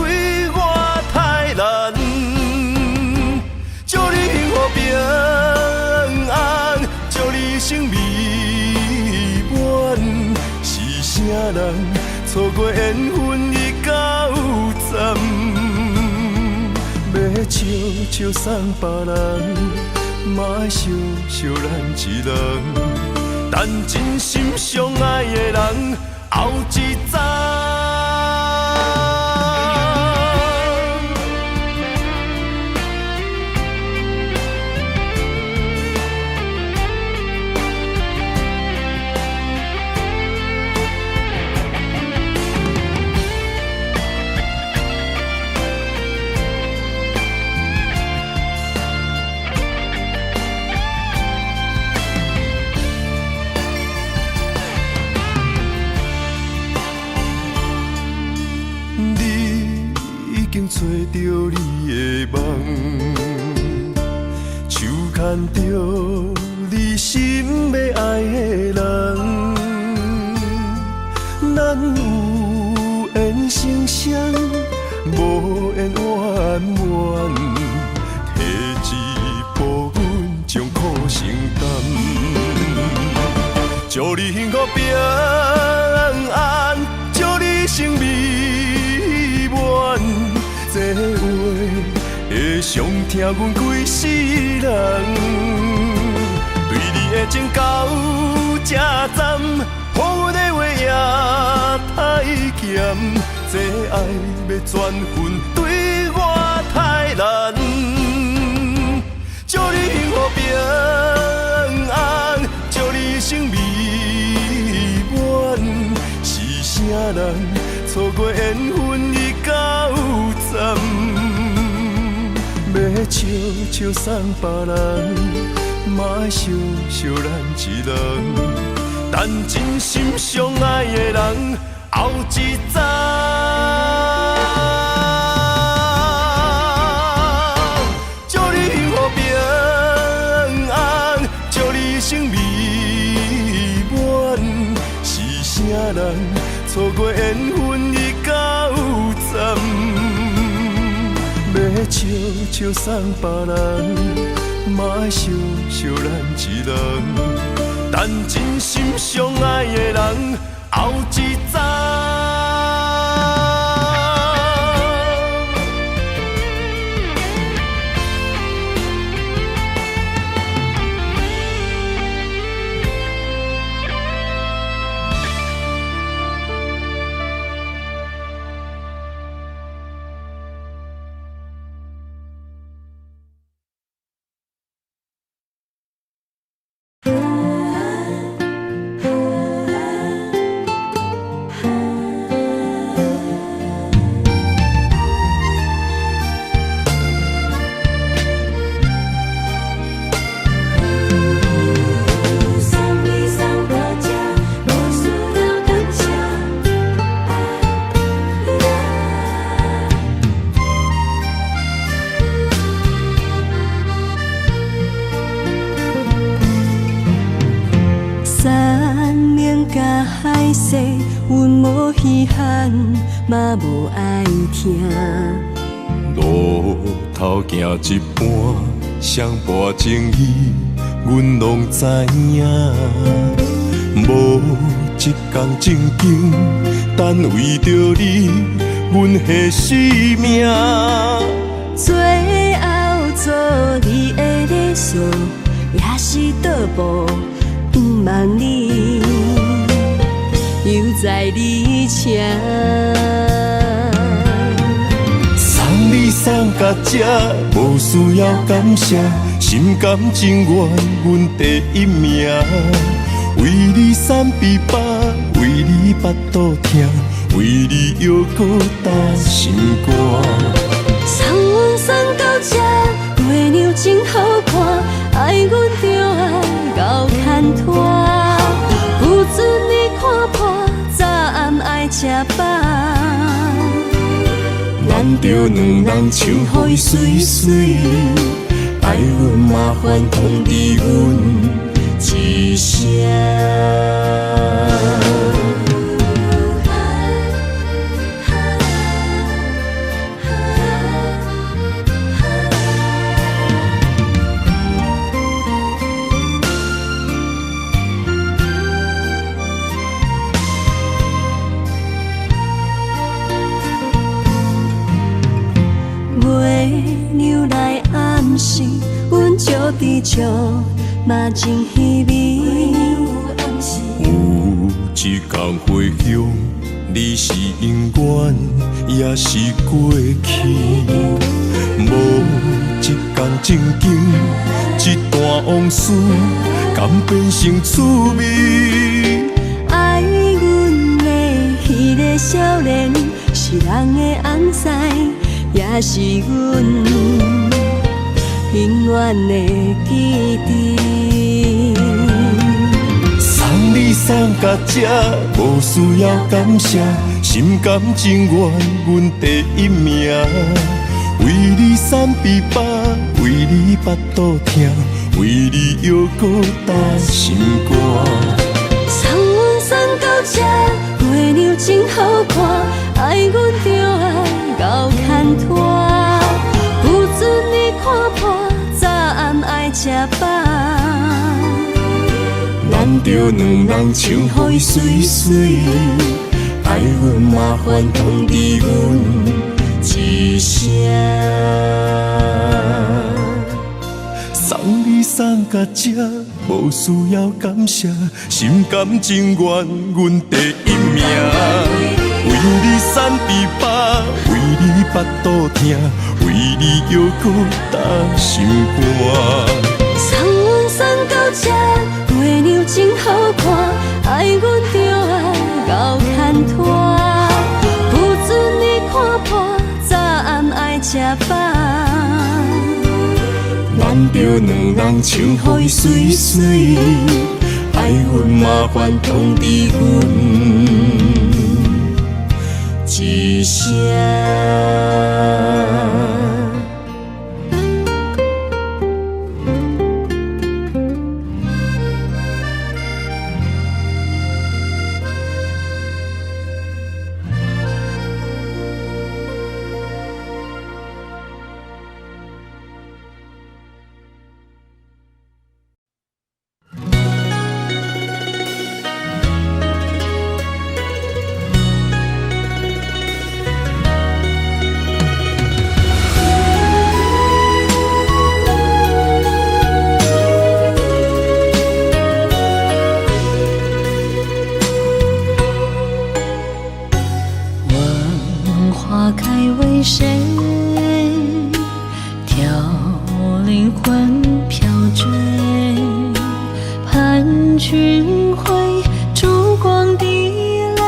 我太难。祝你幸福平安，祝你生美满，是啥人错过缘分已到站，要笑笑送别人，嘛爱惜惜咱一人，等真心相爱的人后一站。找着你的梦，手牵着你心要爱的人，咱有缘成双，无缘圆满，提一步阮将苦承担，祝你幸福平安，祝你生美满。这话会伤疼阮规世人，对你的情到这站，阮的话也太咸，这爱要转分对我太难。祝你幸福平安，祝你生美满。是啥人错过缘分已到站？要笑笑送别人，嘛爱惜惜咱一人。但真心相爱的人，后一早。祝你幸福平安，祝你生美满。是啥人错过缘分已到站？要笑笑送别人，嘛爱惜惜咱一人。但真心相爱的人，后一早。嘛无爱听，路头行一半，双半情意，阮拢知影。无一天正经，但为着你，阮下死命。最后做你的理想，也是倒步不望你。犹在你车，送你送到这，无需要感谢，心甘情愿，阮第一名。为你散悲巴，为你腹肚疼，为你犹搁担心肝。送阮送到这，月亮真好看，爱阮就爱到牵拖。不准你看破，早暗爱吃饱。难着两人唱互伊水水，爱阮麻烦通知阮一声。照伫笑，嘛真稀微。有一天回想，你是永远，也是过去。无一天正经，一段往事，敢变成趣味？爱阮的迄个少年，是人的红西，也是阮永远的记忆。送你送到这，无需要感谢，心甘情愿，阮第一名。为你散悲巴，为你腹肚疼，为你犹搁担心肝。送阮送到这，月亮真好看，爱阮就爱到牵拖。不准你看破，早暗爱吃饱。难着两人唱互伊水水，爱阮麻烦通知阮一声。送你送送到这，无需要感谢，心甘情愿，阮第一名。为你瘦肥饱，为你腹肚疼，为你犹搁担心肝。送阮送到这，月亮真好看，爱阮就爱到牵拖，不准你看破，早暗爱吃饭。难着两人穿予伊水水，爱阮麻烦通知阮一声。花开为谁？挑灵魂飘坠，盼君回，烛光滴泪，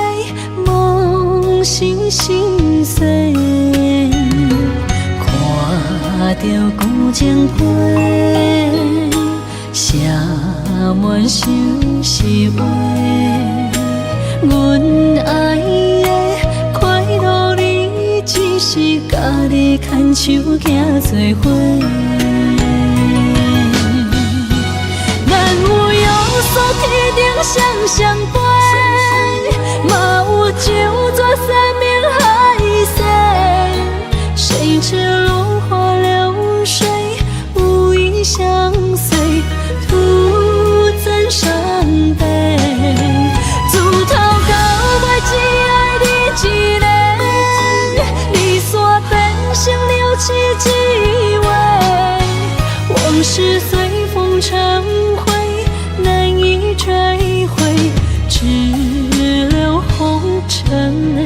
梦醒心碎。看着古井杯，写满心是话，阮爱的快乐你只是家己牵手行做伙。咱有约束天顶双双飞，嘛有九泉山盟海誓，谁知落花流水，无意相随，徒增伤悲。自头到尾只爱你一个，离散变成了凄凄味，往事随风成灰，难以追回，只留红尘泪。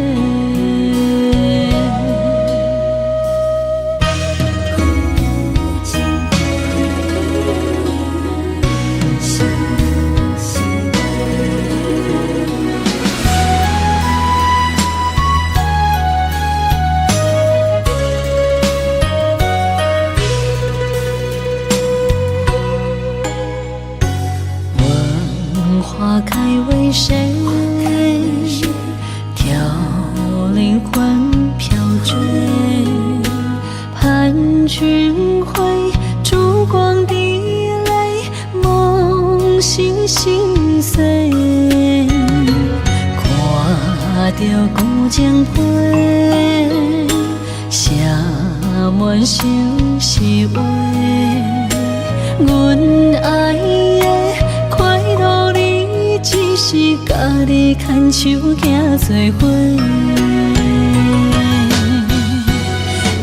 花开为谁？挑灵魂飘坠，盼君回，烛光滴泪，梦醒心碎。看着古井杯，写满心是话，阮爱的快乐你只是家己牵手行做伙。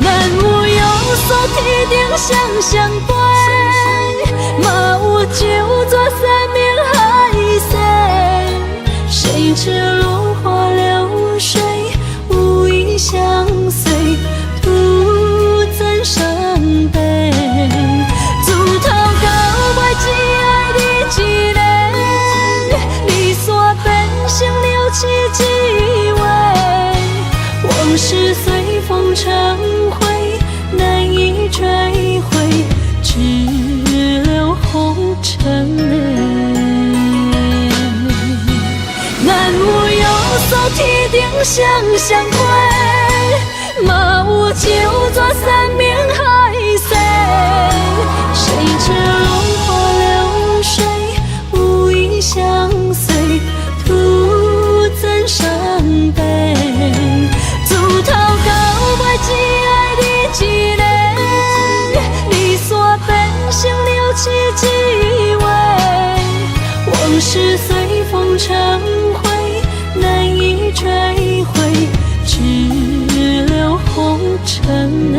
咱有约束天顶双双飞，嘛有九泉山盟海誓，谁知落花流水，无意相随，徒增伤悲。自头到尾只爱你一个，离散变成了凄凄味，往事随风成灰，难以追回，只留红尘泪。咱有约束天顶双双飞，嘛有九泉山盟海誓，谁知落花流水，无意相随，徒增伤悲。自头到尾只爱你一个，离散变成了凄凄味，往事随风成灰，难以追回，只留红尘泪。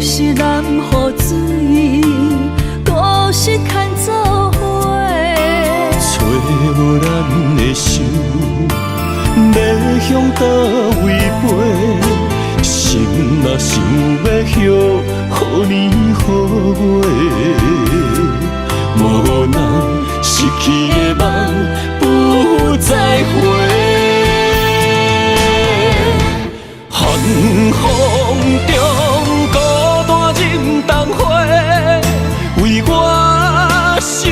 是蓝雨水，故事牵做伙，找无咱的手，要向倒位飞？心若想要许，予年予月，无人失去的梦不再回。寒风中孤单忍冬花，为我受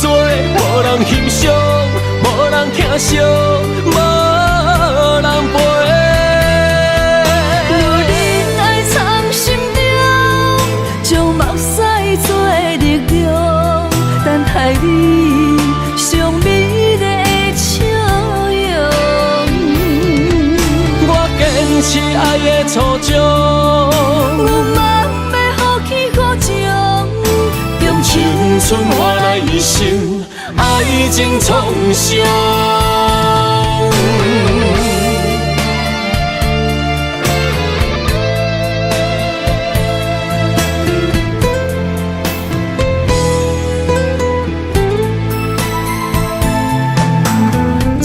罪，无人欣赏，无人疼惜，无人陪。若忍爱藏心中，将目屎做力量，等待你上美丽的笑容。我坚持爱的初衷，有梦要予起予情，用青春换来一生爱情创伤。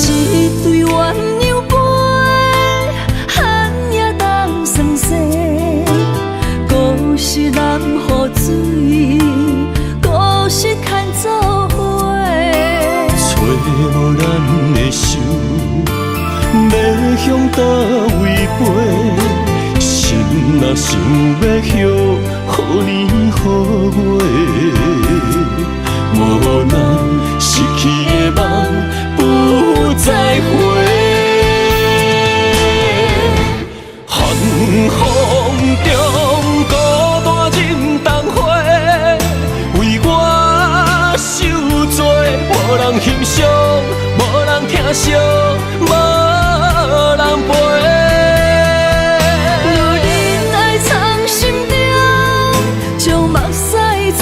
一对鸳鸯杯，寒夜当霜雪，故事蓝雨水，故事牵做伙，找无咱的手，要向倒位飞？心若想要许，予年予月，无人失去的梦不再回。寒风中孤单忍冬花，为我受罪，无人欣赏，无人疼惜，无人陪。若忍爱藏心中，将目屎做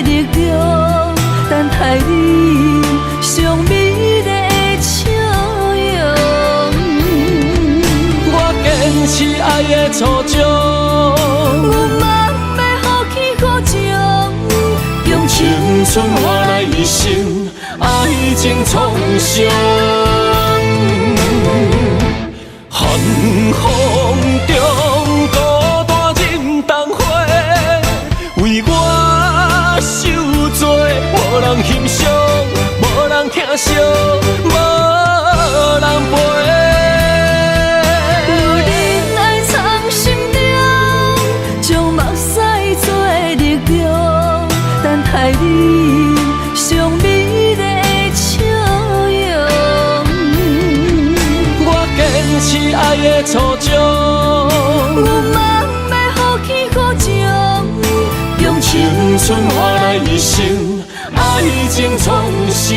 力量，等待你上美丽的笑容。我坚持爱的初衷，有梦要予起予情，用青春换来一生爱情创伤。寒风中孤单忍冬花，为我受罪，无人欣赏，无人疼惜，无人陪。若忍爱藏心中，将目屎做力量，等待你上美丽的笑容。我坚持爱的初衷，有梦要予起予情，用青春换来一生爱情创伤。